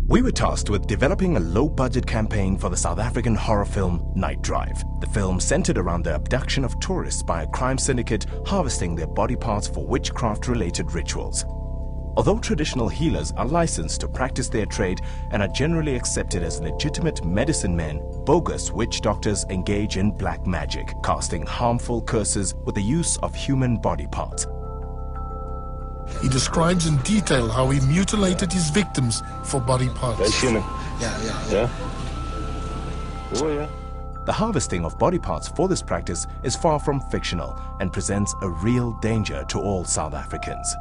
We were tasked with developing a low-budget campaign for the South African horror film Night Drive. The film centered around the abduction of tourists by a crime syndicate harvesting their body parts for witchcraft-related rituals. Although traditional healers are licensed to practice their trade and are generally accepted as legitimate medicine men, bogus witch doctors engage in black magic, casting harmful curses with the use of human body parts. He describes in detail how he mutilated his victims for body parts. Yeah. Oh, yeah. The harvesting of body parts for this practice is far from fictional and presents a real danger to all South Africans.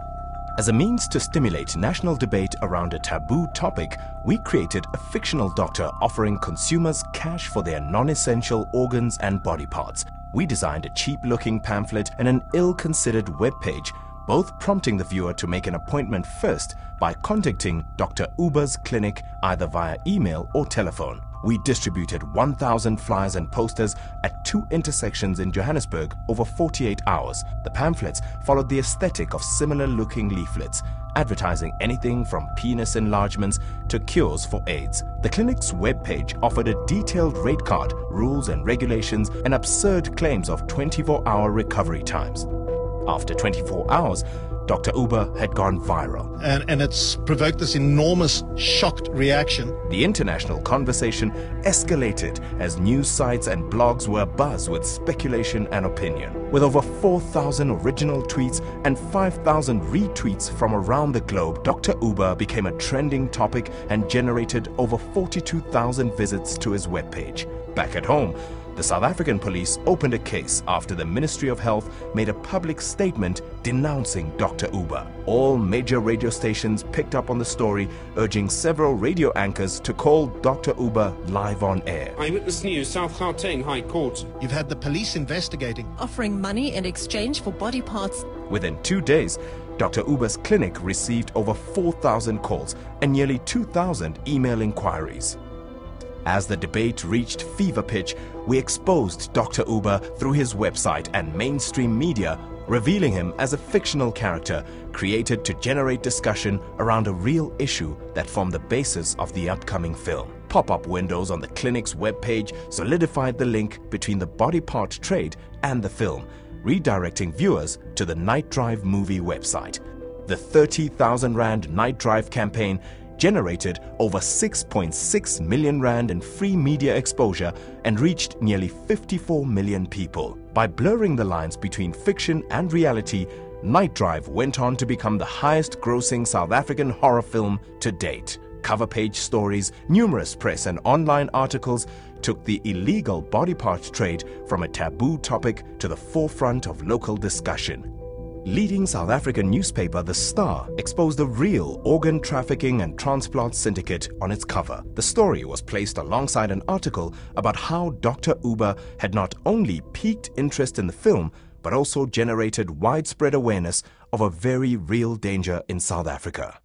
As a means to stimulate national debate around a taboo topic, we created a fictional doctor offering consumers cash for their non-essential organs and body parts. We designed a cheap-looking pamphlet and an ill-considered webpage, both prompting the viewer to make an appointment first by contacting Dr. Uber's clinic either via email or telephone. We distributed 1,000 flyers and posters at 2 intersections in Johannesburg over 48 hours. The pamphlets followed the aesthetic of similar-looking leaflets, advertising anything from penis enlargements to cures for AIDS. The clinic's webpage offered a detailed rate card, rules and regulations, and absurd claims of 24-hour recovery times. After 24 hours, Dr. Uber had gone viral. And it's provoked this enormous shocked reaction. The international conversation escalated as news sites and blogs were abuzz with speculation and opinion. With over 4,000 original tweets and 5,000 retweets from around the globe, Dr. Uber became a trending topic and generated over 42,000 visits to his webpage. Back at home, the South African police opened a case after the Ministry of Health made a public statement denouncing Dr. Uber. All major radio stations picked up on the story, urging several radio anchors to call Dr. Uber live on air. Eyewitness News, South Gauteng High Court. You've had the police investigating. Offering money in exchange for body parts. Within 2 days, Dr. Uber's clinic received over 4,000 calls and nearly 2,000 email inquiries. As the debate reached fever pitch, we exposed Dr. Uber through his website and mainstream media, revealing him as a fictional character created to generate discussion around a real issue that formed the basis of the upcoming film. Pop-up windows on the clinic's webpage solidified the link between the body part trade and the film, redirecting viewers to the Night Drive movie website. The 30,000 Rand Night Drive campaign generated over 6.6 million Rand in free media exposure and reached nearly 54 million people. By blurring the lines between fiction and reality, Night Drive went on to become the highest-grossing South African horror film to date. Cover page stories, numerous press and online articles took the illegal body part trade from a taboo topic to the forefront of local discussion. Leading South African newspaper The Star exposed a real organ trafficking and transplant syndicate on its cover. The story was placed alongside an article about how Dr. Uber had not only piqued interest in the film, but also generated widespread awareness of a very real danger in South Africa.